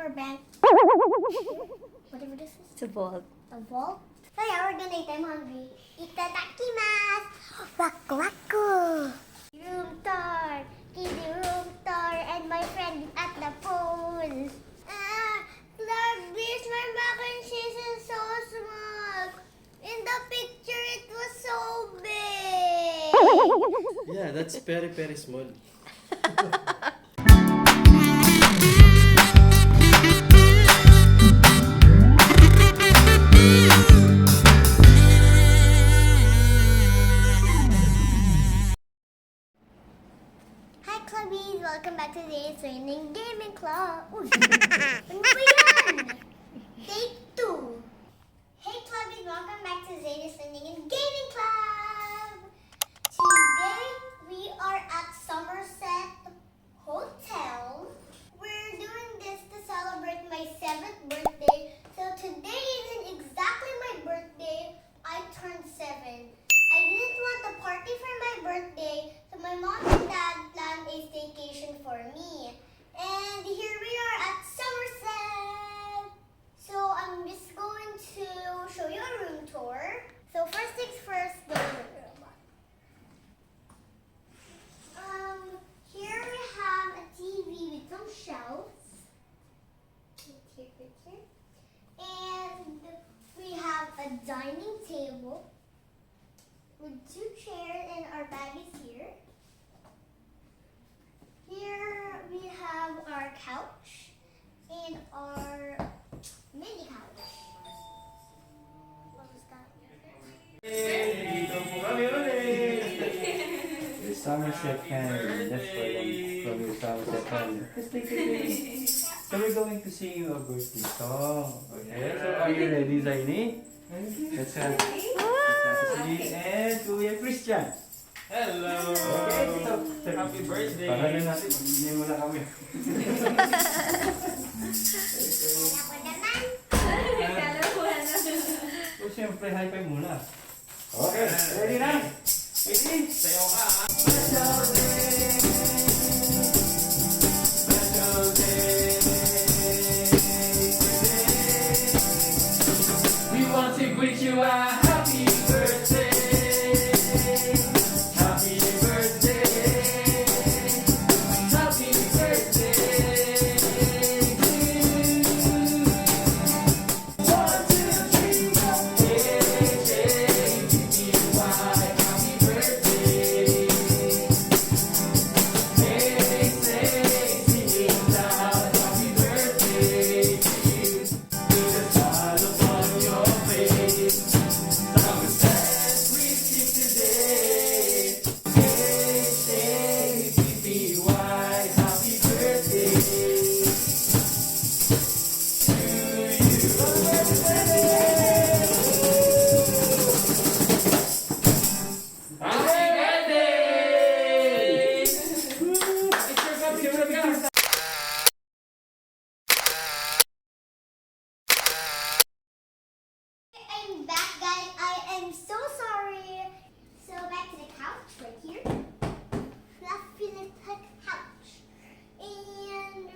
our bank. Whatever this is. It's a vault. A vault? So yeah, we're gonna eat. I'm hungry. Itadakimasu! Waku waku! Room tour! Kiddie room tour! And my friend at the pool! Clubbies, my mac and cheese is so small! In the picture, it was so big! Yeah, that's very, very small. Hi Clubbies! Welcome back to today's Zayne Gaming Club! Uy! Ano ba yan? Take 2! Hey Clubbies! Welcome back to Zayne's Gaming Club! Today, we are at Somerset Hotel. We're doing this to celebrate my 7th birthday. So today isn't exactly my birthday. I turned 7. I didn't want a party for my birthday, so my mom and dad planned a staycation for me. And here we are at Somerset. So I'm just going to show you a room tour. So first things first, the room. Here we have a TV with some shelves. Here. And we have a dining table with 2 chairs, and our bag is here. Here we have our couch and our mini couch. What was that? Dito po kami ulit! Somerset Family. That's why I'm from the Somerset Family. So we're going to sing you a birthday song. Okay, so are you ready, Zayne? Let's have and Kuya Christian. Hello! Okay, so Happy birthday! para na natin, hindi mo na kami. Kala ko naman. So siyempre, high five muna. Okay, ready na? Ready? Sayo ka, ha? Special day! Special day! We want to greet you a happy birthday! Happy birthday! Happy birthday to you! 1, 2, 3, go! H-A-P-P-Y, happy birthday! Hey, say, sing it loud, happy birthday to you! With a smile upon your face, Somerset greets you today. H-A-P-P-Y, happy birthday to you. Happy birthday! I'm back, guys. I am so sorry. So back to the couch right here. Fluffy little couch. And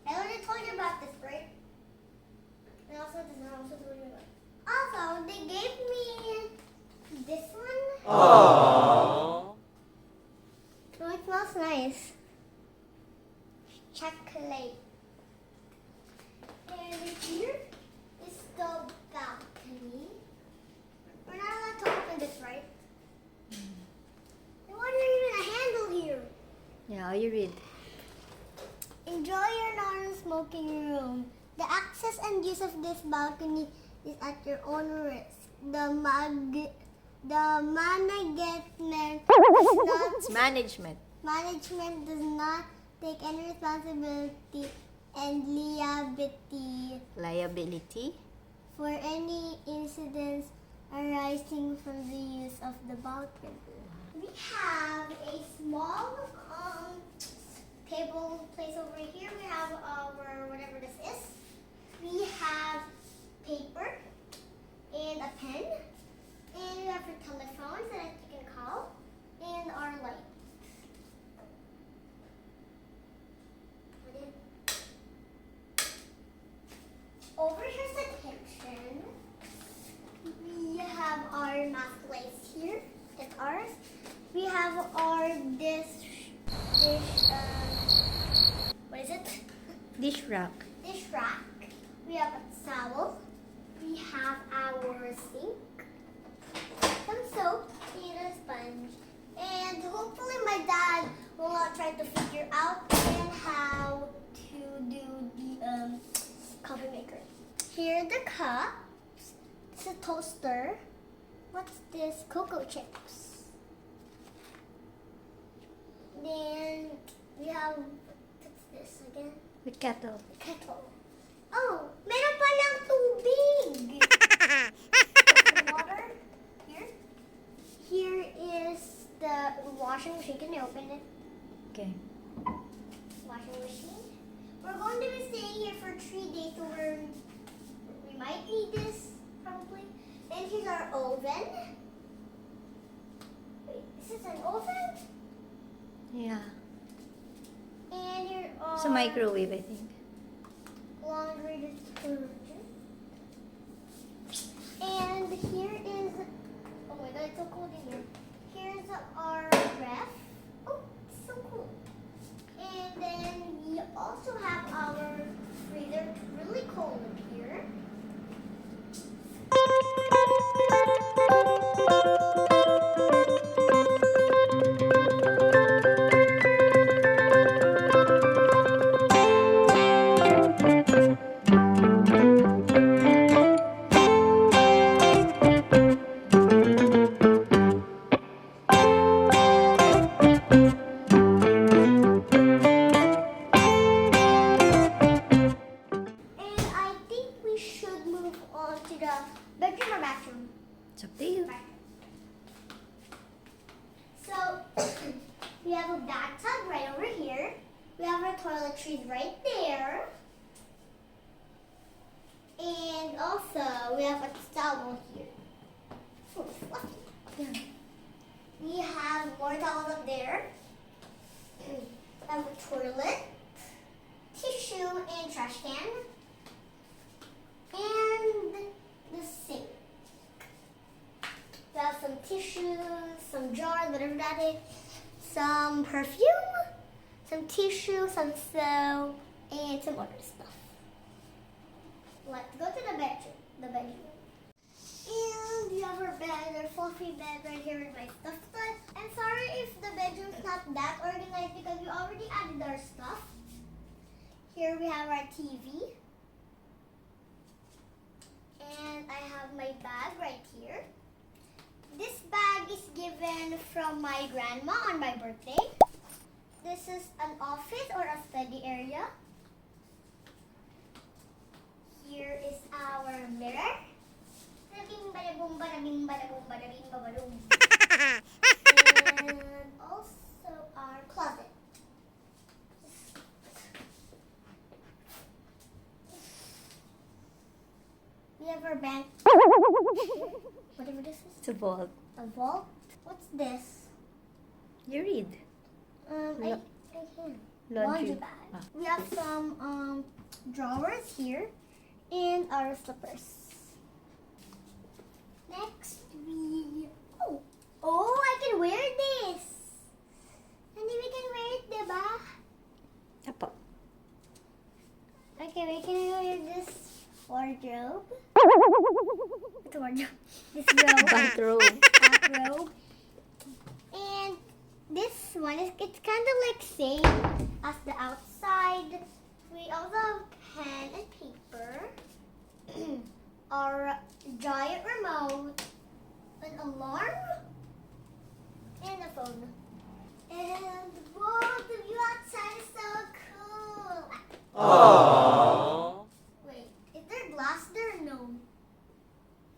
I already told you about this, right? And also told you about. Also, they gave me this one. Aww. Oh, it smells nice. Chocolate. And here is the balcony. We're not allowed to open this, right? And why is there even a handle here? Yeah, you read. Enjoy your non-smoking room. The access and use of this balcony is at your own risk. The management does not take any responsibility and liability for any incidents arising from the use of the balcony. We have a small table place over here. We have our whatever this is. We have paper and a pen, and we have our telephones that you can call, and our light. what is it? Dish rack. Dish rack. We have a towel. We have our sink, some soap, and a sponge. And hopefully my dad will not try to figure out how to do the coffee maker. Here are the cups. It's a toaster. What's this? Cocoa chips. Then we have, what's this again? The kettle. Kettle. Oh, meron palang tubig. Water. Here. Here is the washing machine. Can you open it? Okay. Washing machine. We're going to be staying here for 3 days, so we might need this probably. And here's our oven. Wait, is this an oven? Yeah. And here are It's a microwave, I think. laundry detergent. And here is, oh my god, it's so cold in here. Here's our ref. Oh, it's so cool. And then we also have our freezer. It's really cold in here. And I think we should move on to the bedroom or bathroom. It's up to you. So we have a bathtub right over here. We have our toiletries right there. And also we have a towel here. Oh, it's fluffy. We have more towels up there. We have a toilet, tissue, and trash can. And the sink. We have some tissues, some jars, whatever that is, some perfume, some tissue, some soap, and some other stuff. Let's go to the bedroom. And we have our bed, our fluffy bed right here with my stuff. I'm sorry if the bedroom's not that organized because we already added our stuff. Here we have our TV. And I have my bag right here. This bag is given from my grandma on my birthday. This is an office or a study area. Here is our mirror. Badabing, badabong, badabing, badabong, badabing, babadong. And also our closet. We have our bank. Whatever this is. It's a vault. A vault. What's this? You read. I can. Laundry. Bag. Ah. We have some drawers here and our slippers. Next oh, I can wear this. And then we can wear it, diba? Apo. Okay, we can wear this wardrobe. It's a wardrobe. This robe. Bathrobe. Bathrobe. And this one is, it's kind of like same as the outside. We also have pen and paper. Our giant remote, an alarm, and a phone. And whoa, the view outside is so cool. Aww. Wait, is there glass there? No.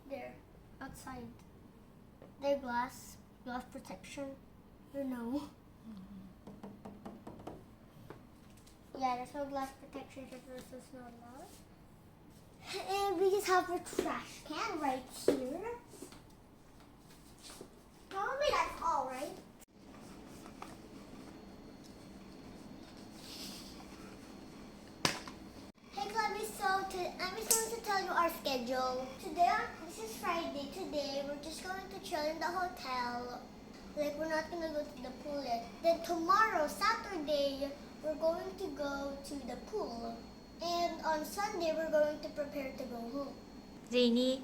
There, outside. There glass protection. Or no. Yeah, there's no glass protection because there's no glass. And we just have a trash can right here. Probably that's all, right? Hey Clubbies, I'm just going to tell you our schedule. Today, this is Friday. Today, we're just going to chill in the hotel. Like, we're not gonna go to the pool yet. Then tomorrow, Saturday, we're going to go to the pool. And on Sunday, we're going to prepare to go home. Zayne,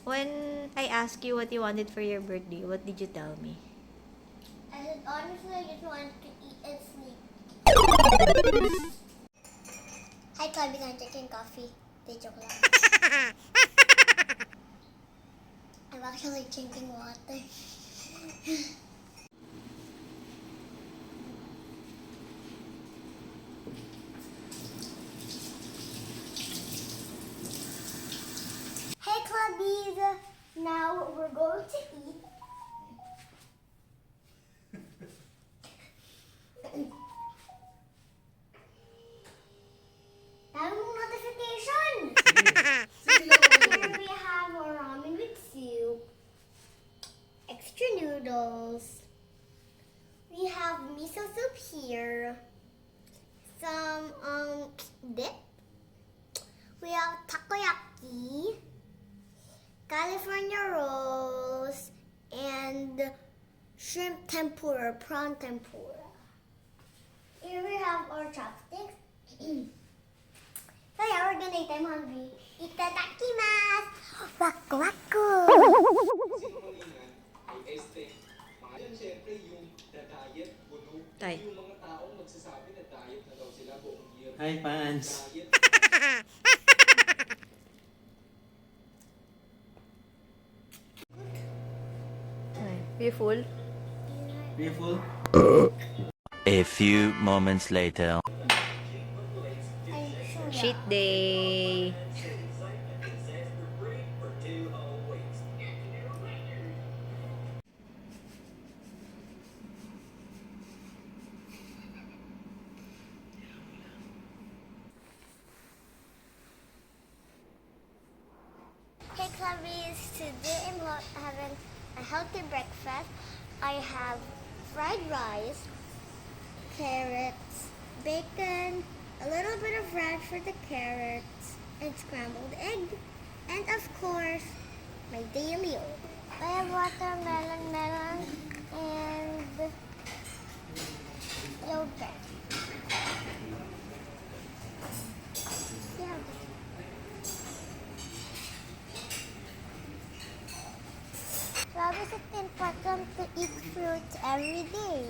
when I asked you what you wanted for your birthday, what did you tell me? I said, honestly, I just wanted to eat and sleep. Hi, Clubbies, I'm drinking coffee. They joke lang. I'm actually drinking water. Hey, Clubbies! Now we're going to eat. Daming notification! Here we have our ramen with soup, extra noodles. We have miso soup here, some dip. We have takoyaki, California rolls, and shrimp tempura, prawn tempura. Here we have our chopsticks. So yeah, we're gonna eat. I'm hungry. Itadakimasu! Waku waku! Tay. Hi, fans. You full? Beautiful. A few moments later. Cheat day. Hey Clubbies, today I'm having a healthy breakfast. I have fried rice, carrots, bacon, a little bit of ranch for the carrots, and scrambled egg. And of course, my daily oat. I have watermelon, melon, and yogurt. Yeah. Clubbies, it's important to eat fruits every day.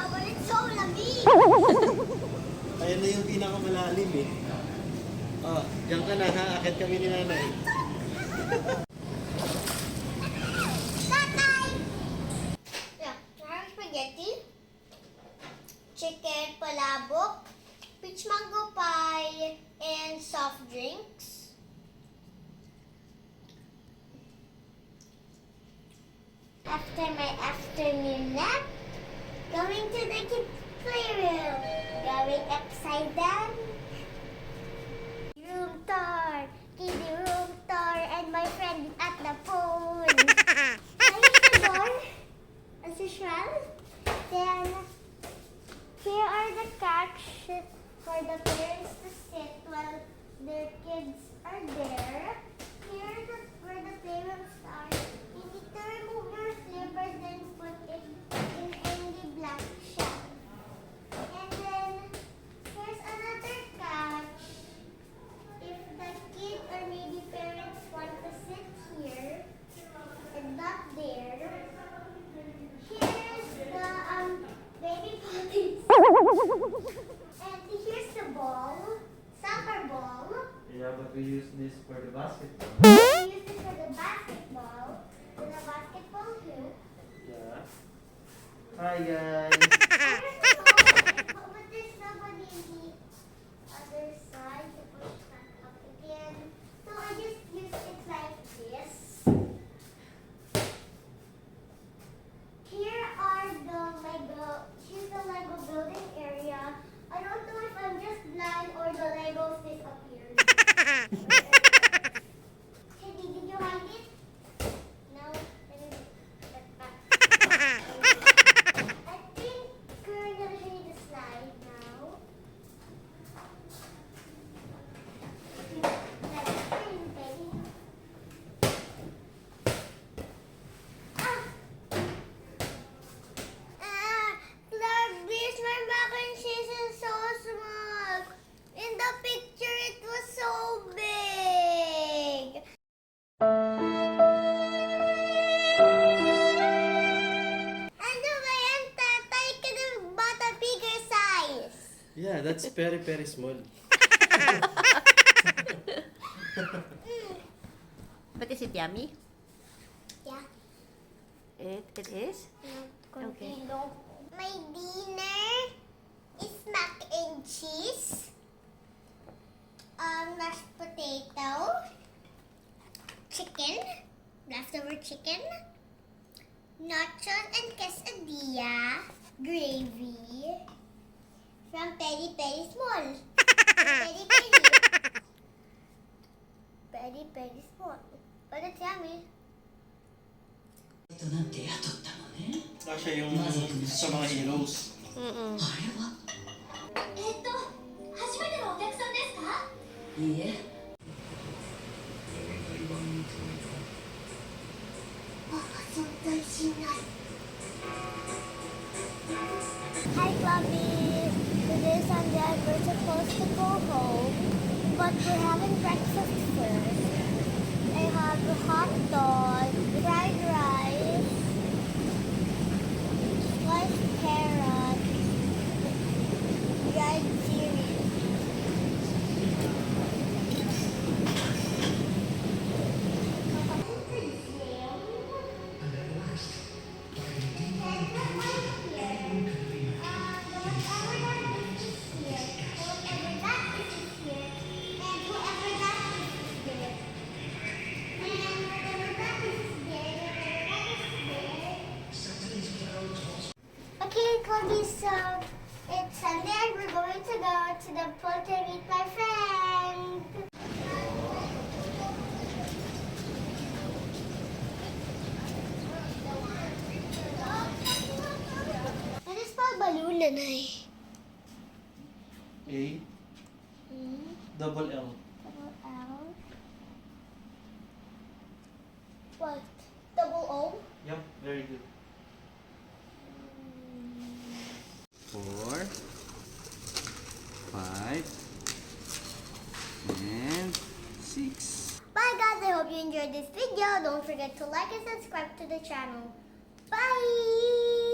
But it's so lamig! Ayan na yung pinakamalalim eh. Oh, diyan ka na ha. Akit kami ni nanay. Tatay! Yeah, spaghetti, chicken palabok, peach mango pie, and soft drinks. After my afternoon nap, going to the kids' playroom, going upside down. Room tour, kiddie room tour, and my friend is at the phone. I use the door, as usual. Then, here are the couches for the parents to sit while their kids are there. Here is where the playrooms are. You need to remove your slippers and put it in any black shelf. we use this for the basketball. We use this for the basketball. Then a basketball too. Yeah. Hi guys. But there's nobody in the other side to push that up again. So I just use it like this. Here's the Lego building area. I don't know if I'm just blind or the Legos disappeared. Teddy, did you hide it? No. Let me put that back. I think we're gonna show you the slide now. Let's spin, baby. Clubbies, my mac and cheese is so small. In the picture, it was so big. Ano ba yan, tatay? Could have bought a bigger size. Yeah, that's very, very small. But is it yummy? Yeah. It is? Okay. My dinner is mac and cheese, mashed potato, chicken, leftover chicken, nachos and quesadilla, gravy from Peri Peri Small. Peri Peri. Peri Peri Small. But it's yummy. Siya yung sa mga heroes. Mm-mm. 初めてのお客さんですか？いいえ。存在しない。Hi Clubbies! Today Sunday we're supposed to go home, but we're having breakfast first. I have a hot dog, fried rice, sliced carrot, dried cereal. Okay, Clubbies, so it's Sunday and we're going to go to the pool to meet my friend. Ano spell balloon, Nanay? A, double L. Double L. What? Double O? Yep, very good. 4, 5, and 6. Bye guys, I hope you enjoyed this video. Don't forget to like and subscribe to the channel. Bye!